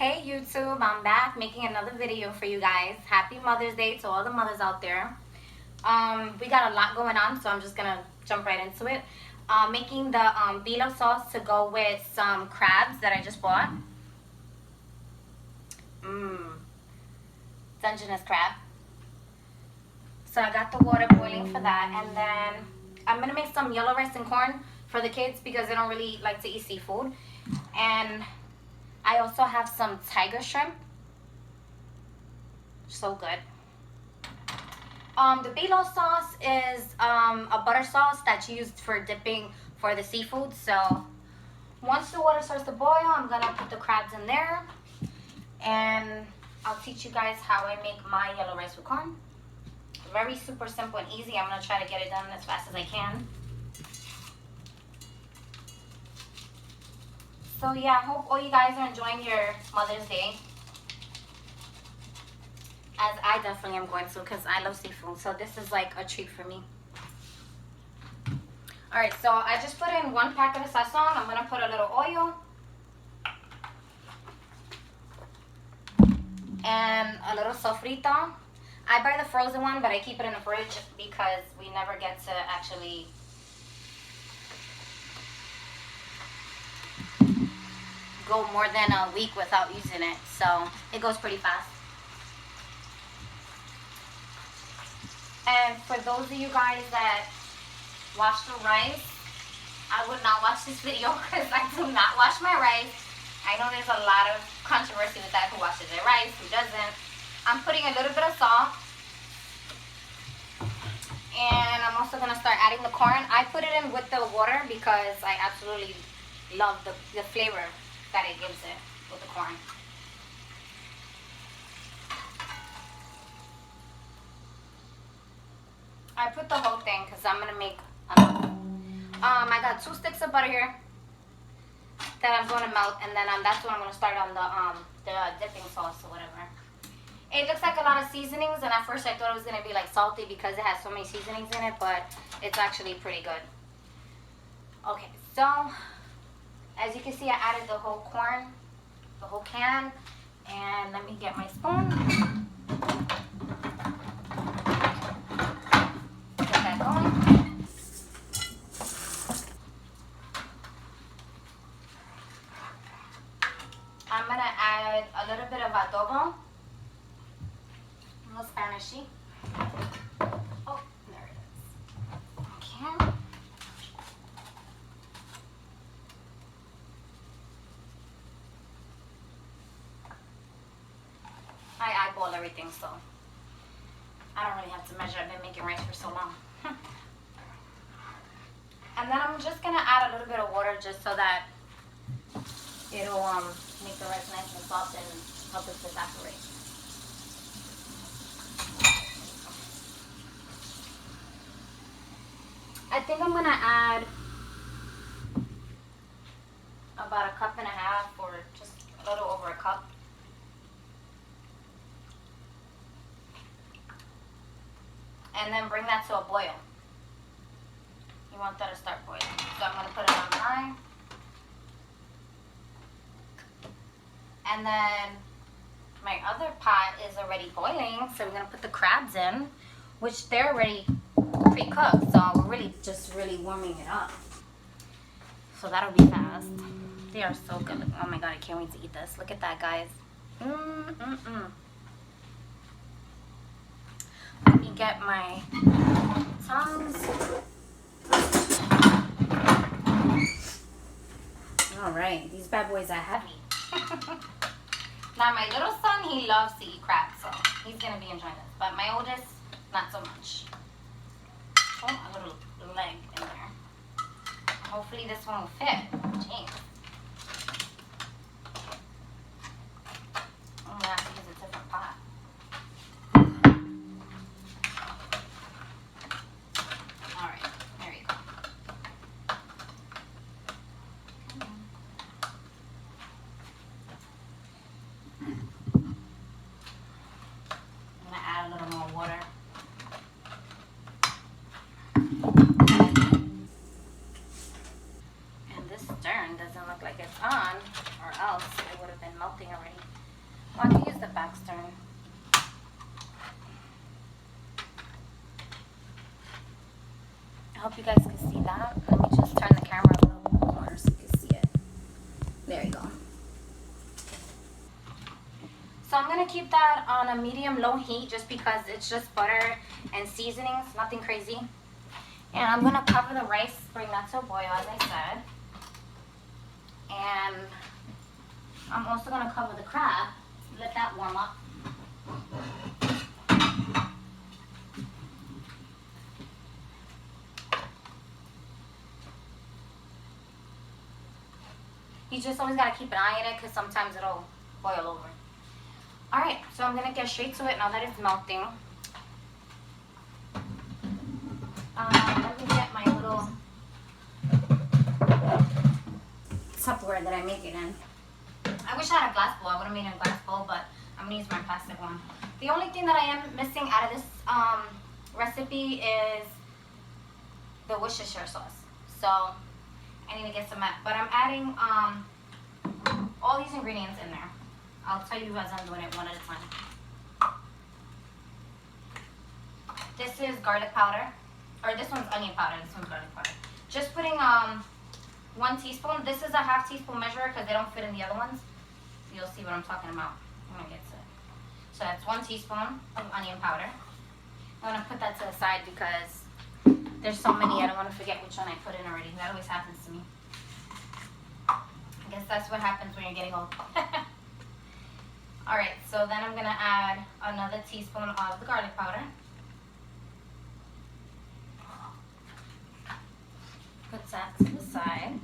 Hey YouTube, I'm back making another video for you guys. Happy Mother's Day to all the mothers out there. We got a lot going on, so I'm just gonna jump right into it. Making the bilo sauce to go with some crabs that I just bought. Dungeness crab. So I got the water boiling for that, and then I'm gonna make some yellow rice and corn for the kids because they don't really like to eat seafood. And I also have some tiger shrimp. So good. The bilo sauce is a butter sauce that's used for dipping for the seafood. So once the water starts to boil, I'm gonna put the crabs in there, and I'll teach you guys how I make my yellow rice with corn. Very super simple and easy. I'm gonna try to get it done as fast as I can. So yeah, I hope all you guys are enjoying your Mother's Day, as I definitely am going to, because I love seafood. So this is like a treat for me. Alright, so I just put in 1 packet of sazon. I'm gonna put a little oil and a little sofrito. I buy the frozen one, but I keep it in the fridge because we never get to actually go more than a week without using it, so it goes pretty fast. And for those of you guys that wash the rice, I would not watch this video because I do not wash my rice. I know there's a lot of controversy with that, who washes their rice, who doesn't. I'm putting a little bit of salt, and I'm also going to start adding the corn. I put it in with the water because I absolutely love the flavor that it gives it with the corn. I put the whole thing because I'm gonna make enough. I got 2 sticks of butter here that I'm going to melt, and then that's when I'm going to start on the dipping sauce or whatever. It looks like a lot of seasonings, and at first I thought it was gonna be like salty because it has so many seasonings in it, but it's actually pretty good. Okay, so as you can see, I added the whole corn, the whole can, and let me get my spoon. Get that going. I'm gonna add a little bit of adobo, a little Spanishy. Oh, there it is. Okay. I eyeball everything, so I don't really have to measure. I've been making rice for so long. And then I'm just gonna add a little bit of water just so that it'll make the rice nice and soft and help it to evaporate. I think I'm gonna add about 1.5 cups or just a little over a cup. And then bring that to a boil. You want that to start boiling. So I'm going to put it on high. And then my other pot is already boiling. So we're going to put the crabs in, which they're already pre-cooked. So we're really just warming it up. So that'll be fast. They are so good. Oh my God, I can't wait to eat this. Look at that, guys. Let me get my tongs. All right, these bad boys are heavy. Now my little son, he loves to eat crabs, so he's gonna be enjoying this. But my oldest, not so much. Oh, a little leg in there. Hopefully this one will fit. Jeez. I'm gonna have to use a different pot. Zach's turn. I hope you guys can see that. Let me just turn the camera a little more so you can see it. There you go. So I'm going to keep that on a medium-low heat just because it's just butter and seasonings, nothing crazy. And I'm going to cover the rice, bring that to a boil, as I said. And I'm also going to cover the crab, let that warm up. You just always got to keep an eye on it because sometimes it'll boil over. Alright, so I'm going to get straight to it now that it's melting. Let me get my little Tupperware that I make it in. I wish I had a glass bowl. I would have made it in a glass bowl, but I'm going to use my plastic one. The only thing that I am missing out of this recipe is the Worcestershire sauce. So I need to get some, but I'm adding all these ingredients in there. I'll tell you as I'm doing it one at a time. This is garlic powder, or this one's onion powder, this one's garlic powder. Just putting 1 teaspoon. This is a ½ teaspoon measure because they don't fit in the other ones. You'll see what I'm talking about when I get to it. So that's 1 teaspoon of onion powder. I'm gonna put that to the side because there's so many, I don't want to forget which one I put in already. That always happens to me. I guess that's what happens when you're getting old. Alright, so then I'm going to add another teaspoon of the garlic powder. Put that to the side.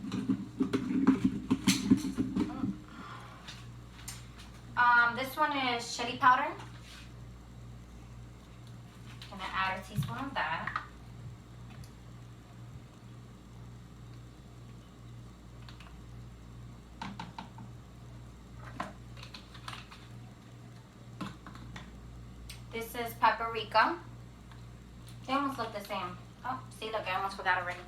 This one is chili powder. I'm going to add a teaspoon of that. This is paprika. They almost look the same. Oh, see, look, I almost forgot already.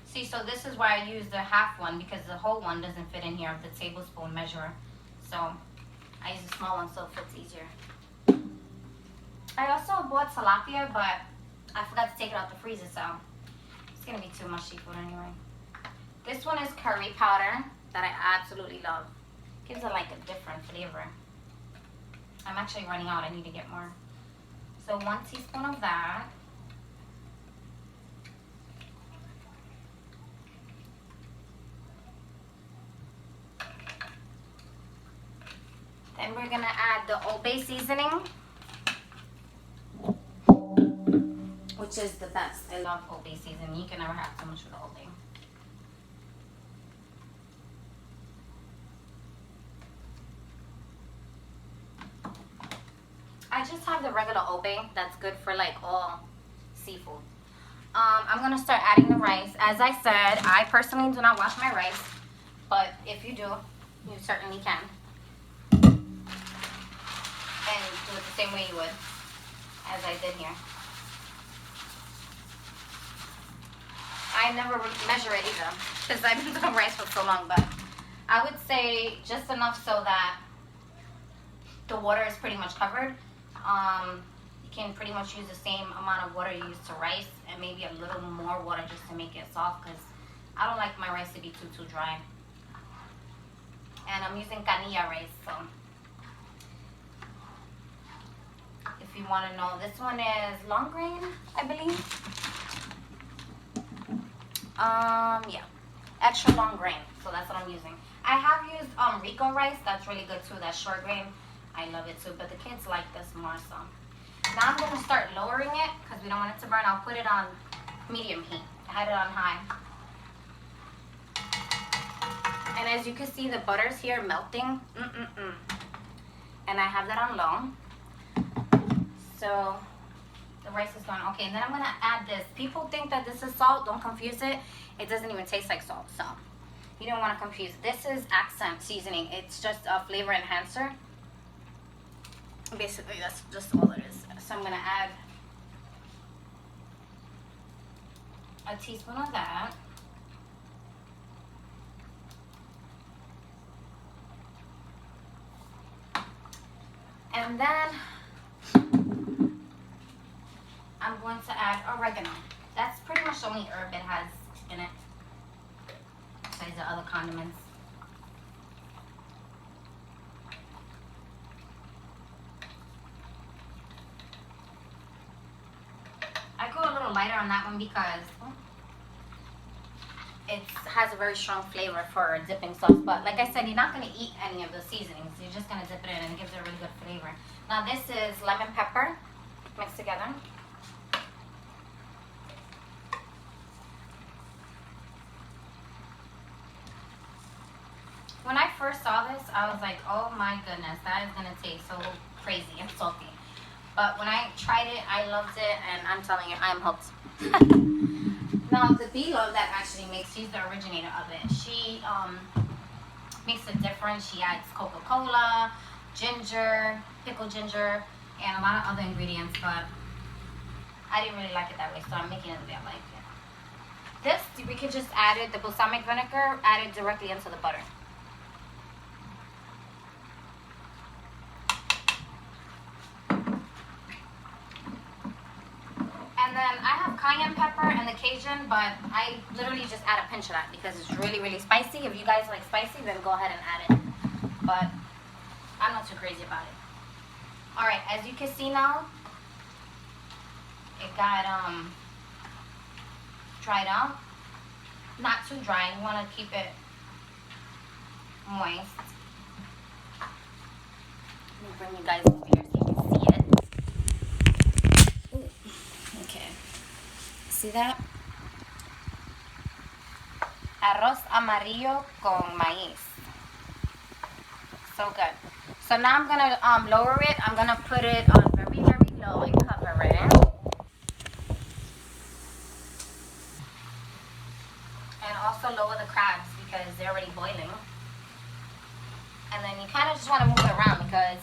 See, so this is why I use the half one because the whole one doesn't fit in here of the tablespoon measure. So I use the small one so it fits easier. I also bought tilapia, but I forgot to take it out the freezer, so it's gonna be too much seafood anyway. This one is curry powder that I absolutely love. Gives it like a different flavor. I'm actually running out. I need to get more. So 1 teaspoon of that. Then we're gonna add the Old Bay seasoning, which is the best. I love Old Bay seasoning. You can never have too much with Old Bay. I just have the regular Old Bay. That's good for like all seafood. I'm gonna start adding the rice. As I said, I personally do not wash my rice, but if you do, you certainly can. And do it the same way you would, as I did here. I never measure it either, because I've been doing rice for so long, but I would say just enough so that the water is pretty much covered. You can pretty much use the same amount of water you use to rice and maybe a little more water just to make it soft because I don't like my rice to be too dry. And I'm using canilla rice, so if you want to know, this one is long grain, I believe. Yeah, extra long grain, so that's what I'm using. I have used Rico rice, that's really good too, that's short grain. I love it too, but the kids like this more, so. Now I'm gonna start lowering it because we don't want it to burn. I'll put it on medium heat. I had it on high. And as you can see, the butter's here melting. And I have that on low. So the rice is going, okay, and then I'm gonna add this. People think that this is salt, don't confuse it. It doesn't even taste like salt, so you don't wanna confuse. This is accent seasoning. It's just a flavor enhancer. Basically, that's just all it is. So I'm gonna add a teaspoon of that. And then I'm going to add oregano. That's pretty much the only herb it has in it, besides the other condiments. I go a little lighter on that one because it has a very strong flavor for a dipping sauce. But like I said, you're not going to eat any of the seasonings. You're just going to dip it in and it gives it a really good flavor. Now this is lemon pepper mixed together. When I first saw this, I was like, oh my goodness, that is going to taste so crazy and salty. But when I tried it, I loved it, and I'm telling you, I'm hooked. Now, the Bilo that actually makes, she's the originator of it. She makes it different. She adds Coca-Cola, ginger, pickled ginger, and a lot of other ingredients, but I didn't really like it that way, so I'm making it the way I like it. This, we could just add it, the balsamic vinegar, add it directly into the butter. And then I have cayenne pepper and the Cajun, but I literally just add a pinch of that because it's really, really spicy. If you guys like spicy, then go ahead and add it. But I'm not too crazy about it. Alright, as you can see now, it got dried out. Not too dry. You want to keep it moist. Let me bring you guys over here so you can see it. Ooh. Okay. See that? Arroz amarillo con maíz. So good. So now I'm gonna lower it. I'm gonna put it on very, very low and cover it. And also lower the crabs because they're already boiling. And then you kind of just want to move it around because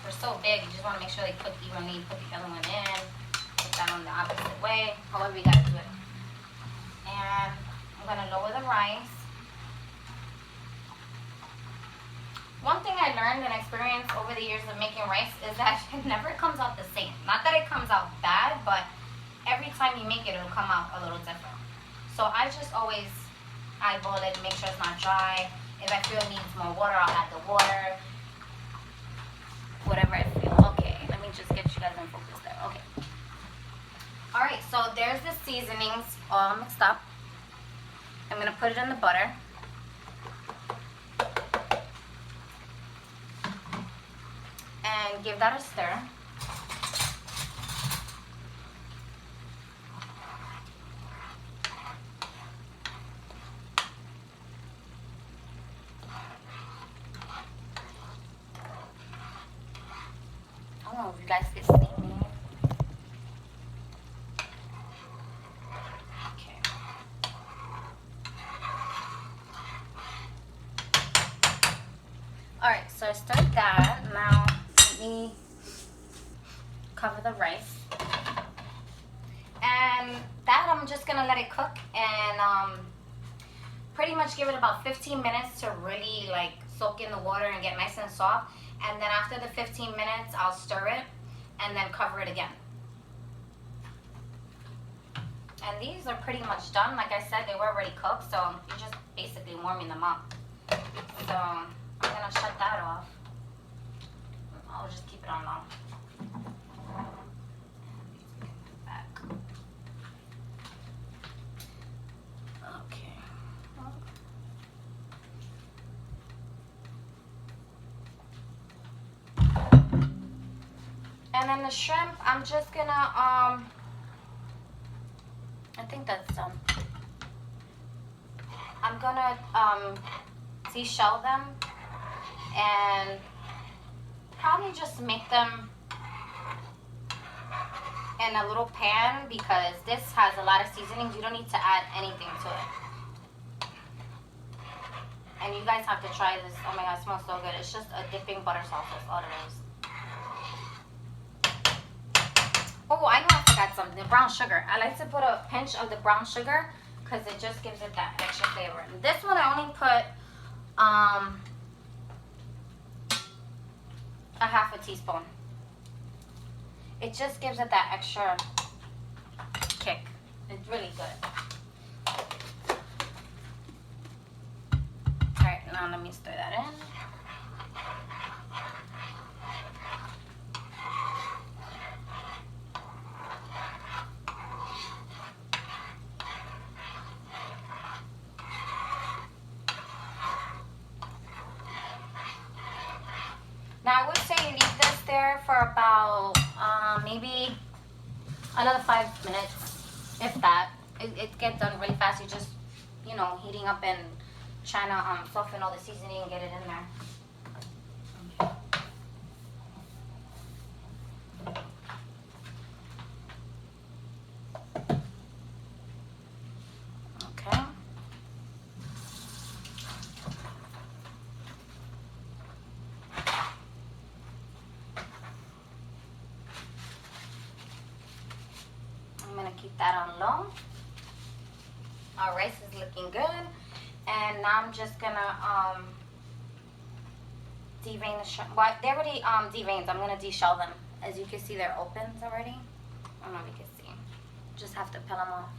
they're so big. You just want to make sure they cook evenly. Put the other one in. Put that on the opposite way. However you gotta do it. And I'm gonna lower the rice. One thing I learned and experienced over the years of making rice is that it never comes out the same. Not that it comes out bad, but every time you make it, it'll come out a little different. So I just always eyeball it, make sure it's not dry. If I feel it needs more water, I'll add the water. Whatever I feel. Okay, let me just get you guys in focus there. Okay. Alright, so there's the seasonings all mixed up. I'm going to put it in the butter. And give that a stir. I don't know if you guys can see me. Okay. Alright, so I stirred that. Now let me cover the rice. And that I'm just gonna let it cook and pretty much give it about 15 minutes to really like soak in the water and get nice and soft. And then after the 15 minutes, I'll stir it and then cover it again. And these are pretty much done. Like I said, they were already cooked, so you're just basically warming them up. So I'm gonna shut that off. I'll just keep it on low. Okay. And then the shrimp, I'm just gonna I think that's done. I'm gonna seashell them and probably just make them in a little pan because this has a lot of seasonings. You don't need to add anything to it. And you guys have to try this. Oh my god, it smells so good. It's just a dipping butter sauce. That's all it is. Oh, I know I forgot something. The brown sugar. I like to put a pinch of the brown sugar because it just gives it that extra flavor. And this one I only put a half a teaspoon. It just gives it that extra kick. It's really good. Alright, now let me stir that in. Now I would say you leave this there for about maybe another 5 minutes, if that. It gets done really fast. You just, you know, heating up and trying to soften all the seasoning and get it in there. Keep that on low. Our rice is looking good, and now I'm just gonna devein the shrimp. Well, they already deveined. I'm gonna deshell them. As you can see, they're open already. I don't know if you can see. Just have to peel them off.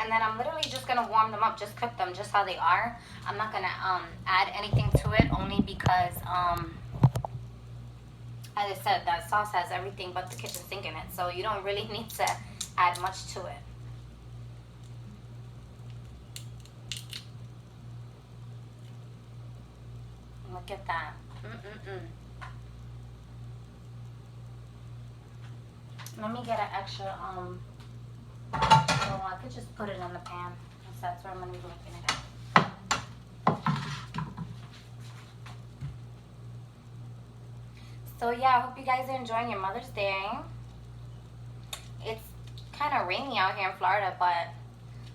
And then I'm literally just gonna warm them up, just cook them just how they are. I'm not gonna add anything to it, only because as I said, that sauce has everything but the kitchen sink in it, so you don't really need to add much to it. Look at that. Let me get an extra so I could just put it in the pan. That's where I'm going to be looking at it. So yeah, I hope you guys are enjoying your Mother's Day. It's kind of rainy out here in Florida, but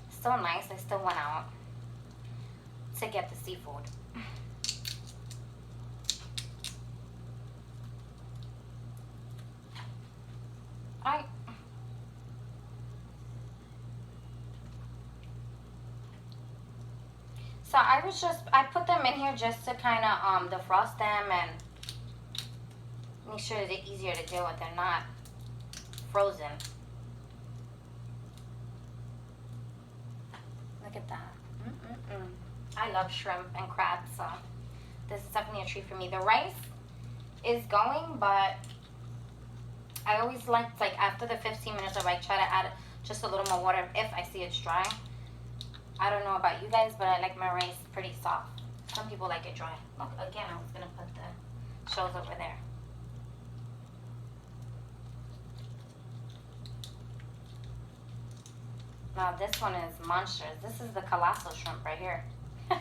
so nice. I still went out to get the seafood. Alright. So I put them in here just to kind of defrost them and make sure they're easier to deal with. They're not frozen. Look at that. I love shrimp and crabs, so this is definitely a treat for me. The rice is going, but I always like after the 15 minutes, I try to add just a little more water if I see it's dry. I don't know about you guys, but I like my rice pretty soft. Some people like it dry. Look, again, I was going to put the shells over there. Now this one is monstrous. This is the colossal shrimp right here. It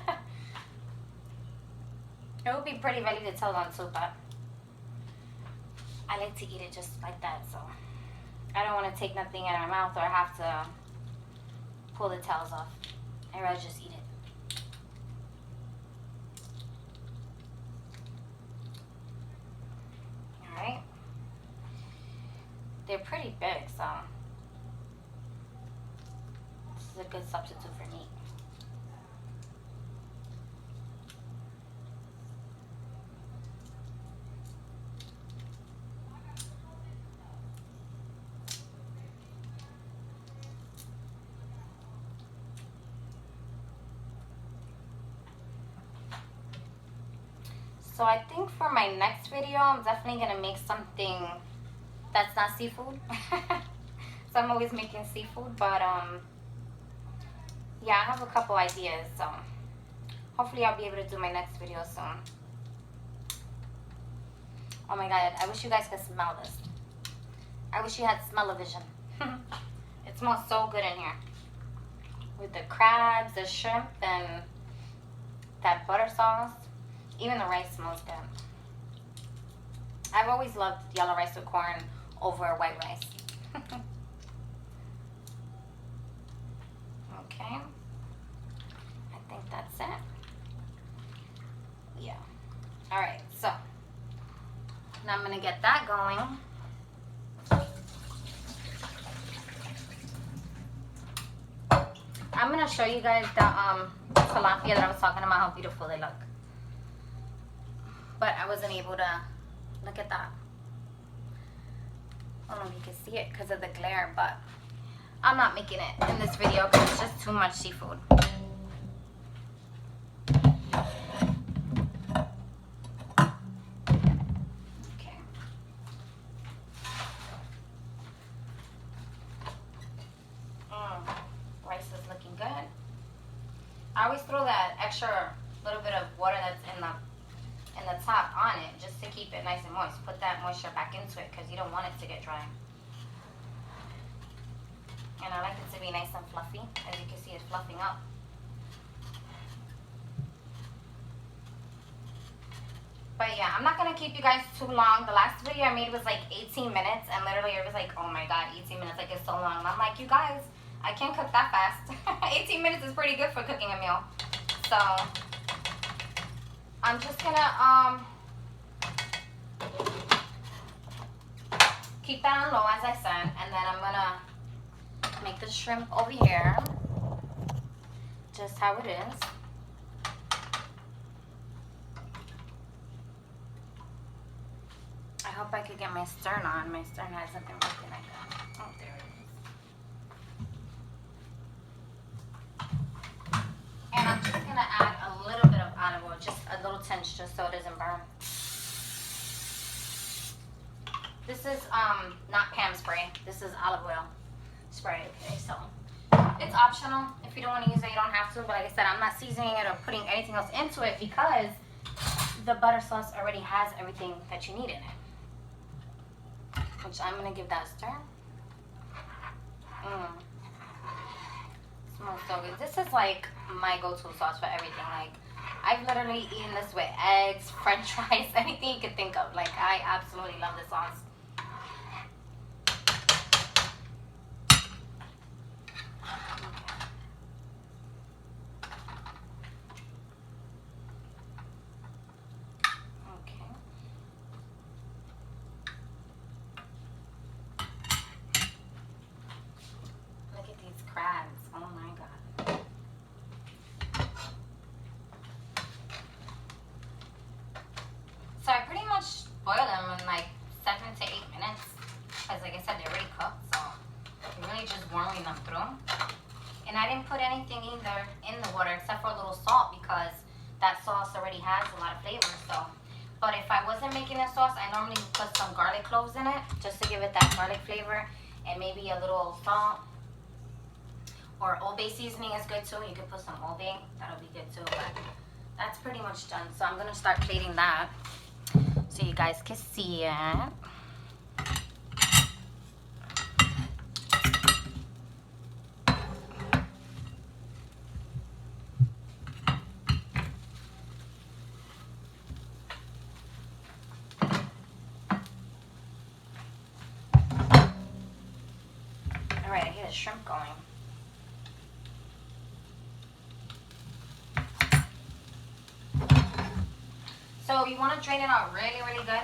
would be pretty ready to tell on too, but I like to eat it just like that, so I don't want to take nothing out of my mouth or have to pull the tails off. I'd rather just eat it. Alright. They're pretty big, so this is a good substitute for meat. So I think for my next video, I'm definitely going to make something that's not seafood. So I'm always making seafood, but yeah, I have a couple ideas. So hopefully I'll be able to do my next video soon. Oh my God, I wish you guys could smell this. I wish you had smell-o-vision. It smells so good in here. With the crabs, the shrimp, and that butter sauce. Even the rice smells good. I've always loved yellow rice with corn over white rice. Okay. I think that's it. Yeah. Alright, so now I'm going to get that going. I'm gonna show you guys the tilapia that I was talking about, how beautiful they look. But I wasn't able to look at that. I don't know if you can see it because of the glare, but I'm not making it in this video because it's just too much seafood. Okay. Rice is looking good. I always throw that extra little bit of water that's in the top on it just to keep it nice and moist. Put that moisture back into it because you don't want it to get dry. And I like it to be nice and fluffy. As you can see, it's fluffing up. But yeah, I'm not going to keep you guys too long. The last video I made was like 18 minutes. And literally it was like, oh my god, 18 minutes, like it's so long. And I'm like, you guys, I can't cook that fast. 18 minutes is pretty good for cooking a meal. So I'm just going to keep that on low as I said. And then I'm going to make the shrimp over here. Just how it is. I hope I could get my stern on. My stern hasn't been working like that. Oh, there it is. And I'm just going to add a little bit of olive oil, just a little tinge, just so it doesn't burn. This is not Pam spray. This is olive oil spray. Okay, so it's optional. If you don't want to use it, you don't have to. But like I said, I'm not seasoning it or putting anything else into it because the butter sauce already has everything that you need in it. Which I'm going to give that a stir. Smells so good. This is like my go-to sauce for everything. Like, I've literally eaten this with eggs, french fries, anything you could think of. Like, I absolutely love this sauce. Crabs. Oh my god. So I pretty much boil them in like 7 to 8 minutes. Because like I said, they're already cooked. So you're really just warming them through. And I didn't put anything either in the water except for a little salt because that sauce already has a lot of flavor. So, but if I wasn't making a sauce, I normally put some garlic cloves in it just to give it that garlic flavor and maybe a little salt. Or Old Bay seasoning is good too. You can put some Old Bay. That'll be good too. But that's pretty much done. So I'm going to start plating that so you guys can see it. Alright, I hear the shrimp going. So you want to drain it out really, really good.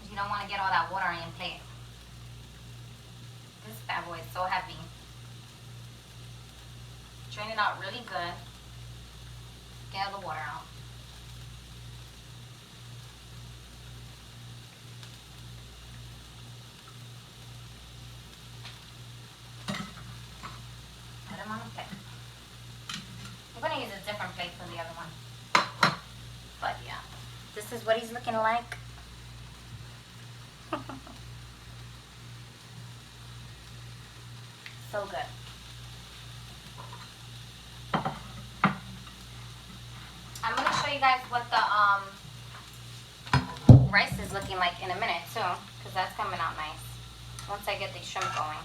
You don't want to get all that water on your plate. This bad boy is so heavy. Drain it out really good. Get all the water out. Put them on the plate. I'm going to use a different plate from the other one. But yeah, this is what he's looking like. So good. I'm going to show you guys what the rice is looking like in a minute too, because that's coming out nice once I get the shrimp going.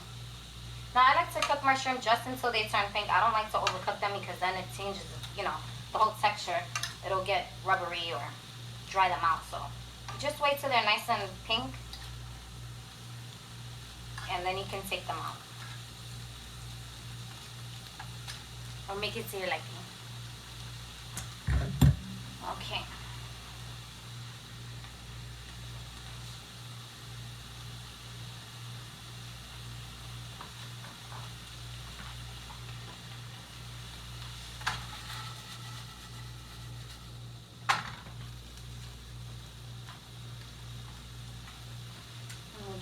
Now I like to cook my shrimp just until they turn pink. I don't like to overcook them because then it changes, you know, the whole texture. It'll get rubbery or dry them out. So just wait till they're nice and pink and then you can take them out. Or make it to your liking. Okay.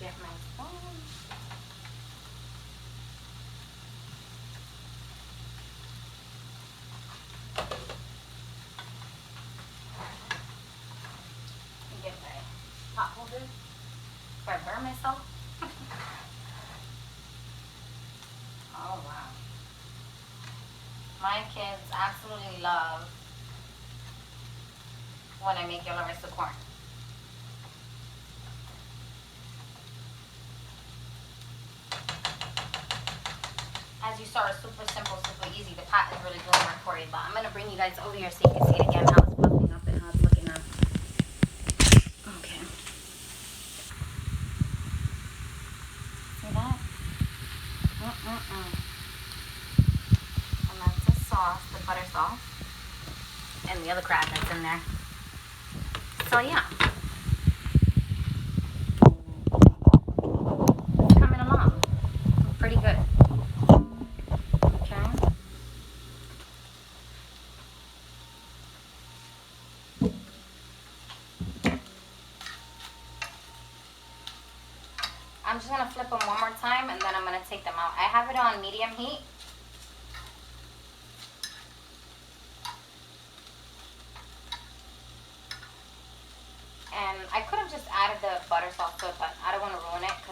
get my phone. Get my pot holder before I burn myself. Oh wow. My kids absolutely love when I make yellow rice with corn. As you saw, it's super simple, super easy. The pot is really doing work for you, but I'm gonna bring you guys over here so you can see it again, how it's bubbling up and how it's looking up. Okay. See that? And that's the sauce, the butter sauce. And the other crab that's in there. So yeah. It's coming along. Pretty good. Okay. I'm just gonna flip them one more time and then I'm gonna take them out. I have it on medium heat. And I could have just added the butter sauce to it, but I don't want to ruin it because